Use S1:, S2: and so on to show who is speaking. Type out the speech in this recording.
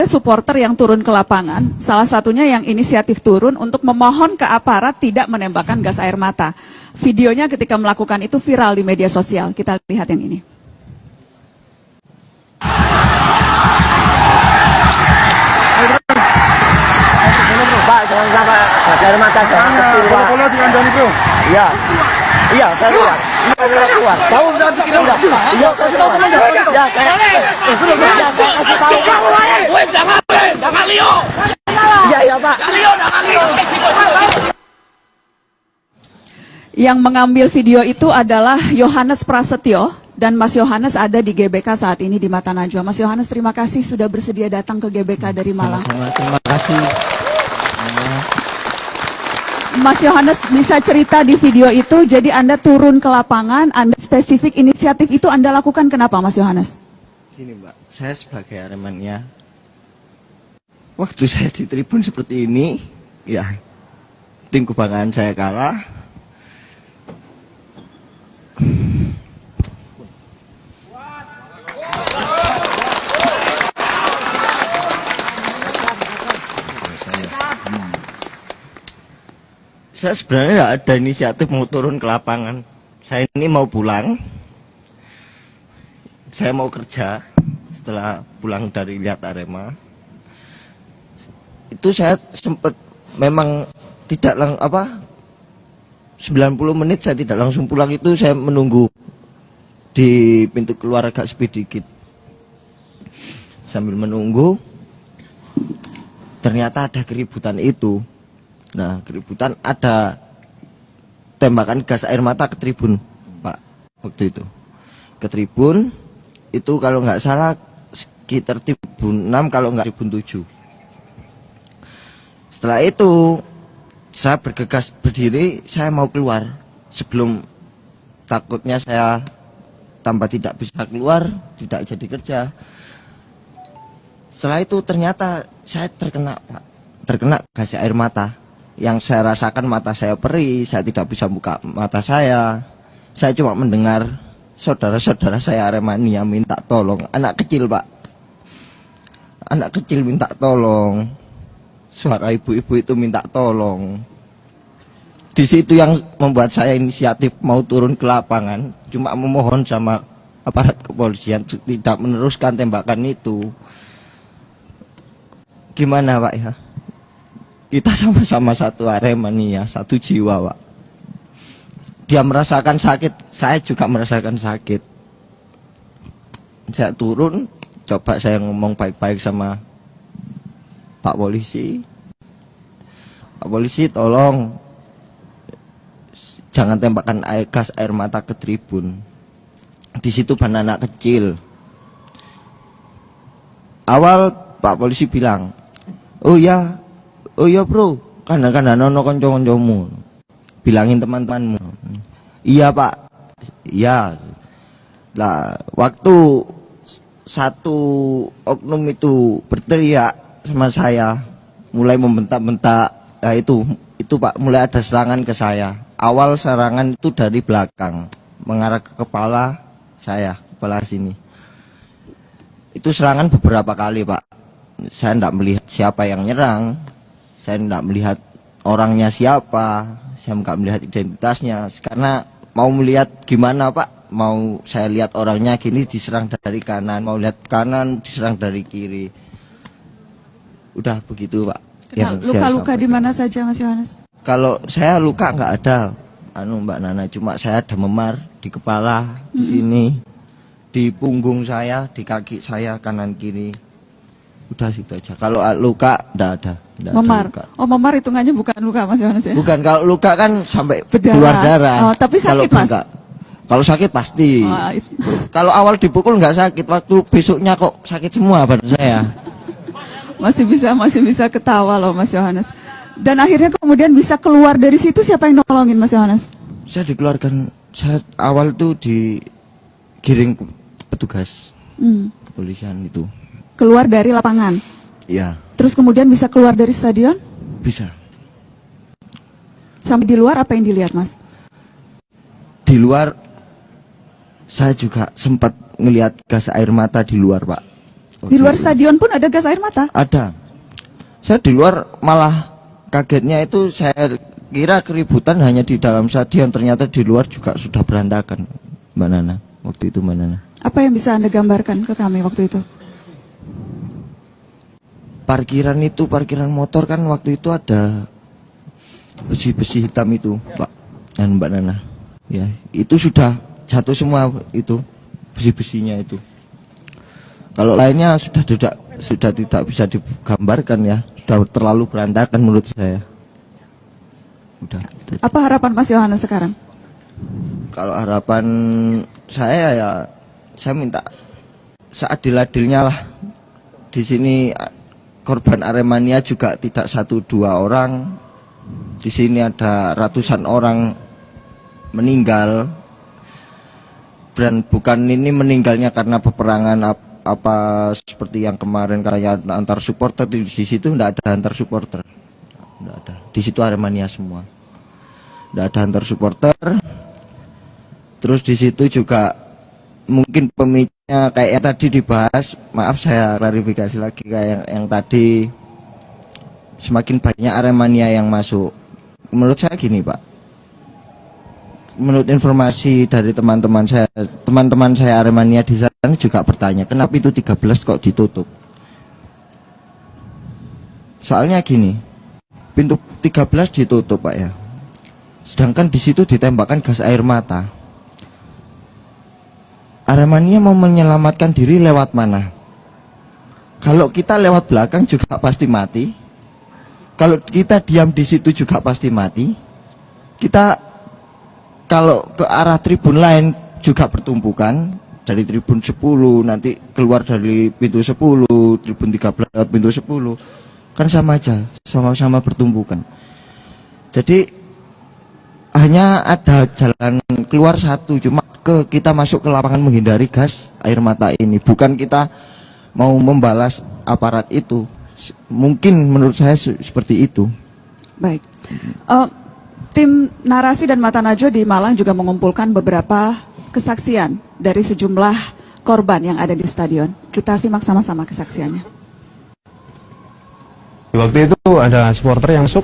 S1: supporter yang turun ke lapangan, salah satunya yang inisiatif turun untuk memohon ke aparat tidak menembakkan gas air mata. Videonya ketika melakukan itu viral di media sosial. Kita lihat yang ini.
S2: Pak, jangan sampai gas air mata jangan kecil, Pak.
S3: Bola dikandani, Bro.
S2: Iya. Iya, saya keluar. Iya, saya keluar.
S3: Tahu jangan pikirin udah.
S2: Iya, saya keluar. Ya, saya kasih tahu, Pak.
S4: Wes jangan Leo.
S2: Iya, iya, Pak.
S4: Jangan Leo.
S1: Yang mengambil video itu adalah Yohanes Prasetyo, dan Mas Yohanes ada di GBK saat ini di Mata Najwa. Mas Yohanes, terima kasih sudah bersedia datang ke GBK dari Malang.
S2: Sama-sama, terima kasih.
S1: Mas Yohanes, bisa cerita di video itu, jadi Anda turun ke lapangan, Anda spesifik inisiatif itu Anda lakukan kenapa, Mas Yohanes?
S2: Gini, Mbak, saya sebagai Aremania, waktu saya di tribun seperti ini, ya, tim kebanggaan saya kalah. Saya sebenarnya nggak ada inisiatif mau turun ke lapangan. Saya ini mau pulang. Saya mau kerja setelah pulang dari lihat Arema. Itu saya sempat memang tidak 90 menit saya tidak langsung pulang, itu saya menunggu di pintu keluar agak sepi dikit. Sambil menunggu ternyata ada keributan itu. Nah, keributan ada tembakan gas air mata ke tribun, Pak, waktu itu. Ke tribun, itu kalau nggak salah sekitar tribun 6, kalau nggak tribun 7. Setelah itu, saya bergegas berdiri, saya mau keluar. Sebelum takutnya saya tambah tidak bisa keluar, tidak jadi kerja. Setelah itu ternyata saya terkena, Pak, terkena gas air mata. Yang saya rasakan mata saya perih, saya tidak bisa buka mata saya. Saya cuma mendengar saudara-saudara saya Aremania minta tolong. Anak kecil, Pak. Anak kecil minta tolong. Suara ibu-ibu itu minta tolong. Di situ yang membuat saya inisiatif mau turun ke lapangan, cuma memohon sama aparat kepolisian tidak meneruskan tembakan itu. Gimana, Pak, ya? Kita sama-sama satu Aremania, satu jiwa, Pak. Dia merasakan sakit, saya juga merasakan sakit. Saya turun, coba saya ngomong baik-baik sama Pak Polisi. Pak Polisi, tolong jangan tembakan gas air mata ke tribun. Di situ banyak anak kecil. Awal Pak Polisi bilang, oh ya bro, kadang-kadang nono konco-koncomu, bilangin teman-temanmu. Iya Pak, iya. Lah waktu satu oknum itu berteriak sama saya, mulai membentak-bentak. Nah itu Pak, mulai ada serangan ke saya. Awal serangan itu dari belakang, mengarah ke kepala saya, kepala sini. Itu serangan beberapa kali, Pak. Saya tidak melihat siapa yang nyerang. Saya tidak melihat orangnya siapa, saya nggak melihat identitasnya, karena mau melihat gimana, Pak, mau saya lihat orangnya gini diserang dari kanan, mau lihat kanan diserang dari kiri. Udah begitu, Pak.
S1: Luka-luka di mana saja, Mas Yohanes?
S2: Kalau saya luka nggak ada, Mbak Nana, cuma saya ada memar di kepala, di sini, di punggung saya, di kaki saya kanan kiri. Udah situ aja. Kalau luka enggak ada.
S1: Memar. Luka. Oh, memar hitungannya bukan luka, Mas Yohanes, ya?
S2: Bukan, kalau luka kan sampai
S1: berdarah.
S2: Keluar darah.
S1: Oh, tapi sakit, Mas.
S2: Kalau sakit pasti.
S1: Oh,
S2: kalau awal dipukul nggak sakit, waktu besoknya kok sakit semua badan saya.
S1: Masih bisa ketawa loh, Mas Yohanes. Dan akhirnya kemudian bisa keluar dari situ, siapa yang nolongin, Mas Yohanes?
S2: Saya dikeluarkan, saya awal tuh digiring petugas kepolisian itu.
S1: Keluar dari lapangan?
S2: Iya.
S1: Terus kemudian bisa keluar dari stadion?
S2: Bisa.
S1: Sampai di luar apa yang dilihat, Mas?
S2: Di luar saya juga sempat ngelihat gas air mata di luar, Pak.
S1: Di luar stadion pun ada gas air mata?
S2: Ada. Saya di luar malah kagetnya itu saya kira keributan hanya di dalam stadion, ternyata di luar juga sudah berantakan, Mbak Nana. Waktu itu Mbak Nana.
S1: Apa yang bisa Anda gambarkan ke kami waktu itu?
S2: Parkiran motor kan waktu itu ada besi-besi hitam itu, Pak dan Mbak Nana. Ya, itu sudah jatuh semua itu besi-besinya itu. Kalau lainnya sudah tidak bisa digambarkan ya, sudah terlalu berantakan menurut saya. Udah.
S1: Apa harapan Mas Yohanes sekarang?
S2: Kalau harapan saya ya, saya minta seadil-adilnya lah. Di sini korban Aremania juga tidak 1-2 orang. Di sini ada ratusan orang meninggal. Dan bukan ini meninggalnya karena peperangan apa seperti yang kemarin kayak antar supporter. Di situ tidak ada antar supporter. Tidak ada. Di situ Aremania semua. Tidak ada antar supporter. Terus di situ juga mungkin pemicunya kayak yang tadi dibahas. Maaf saya klarifikasi lagi kayak yang tadi, semakin banyak Aremania yang masuk. Menurut saya gini, Pak. Menurut informasi dari teman-teman saya Aremania di sana juga bertanya, kenapa itu 13 kok ditutup? Soalnya gini, pintu 13 ditutup, Pak ya. Sedangkan di situ ditembakkan gas air mata. Aremania mau menyelamatkan diri lewat mana? Kalau kita lewat belakang juga pasti mati. Kalau kita diam di situ juga pasti mati. Kita kalau ke arah tribun lain juga bertumpukan, dari tribun 10 nanti keluar dari pintu 10, tribun 13 lewat pintu 10, kan sama aja, sama-sama bertumpukan. Jadi hanya ada jalan keluar satu, cuma kita masuk ke lapangan menghindari gas air mata ini, bukan kita mau membalas aparat itu. Mungkin menurut saya seperti itu.
S1: Baik. Tim Narasi dan Mata Najwa di Malang juga mengumpulkan beberapa kesaksian dari sejumlah korban yang ada di stadion. Kita simak sama-sama kesaksiannya.
S3: Waktu itu ada supporter yang masuk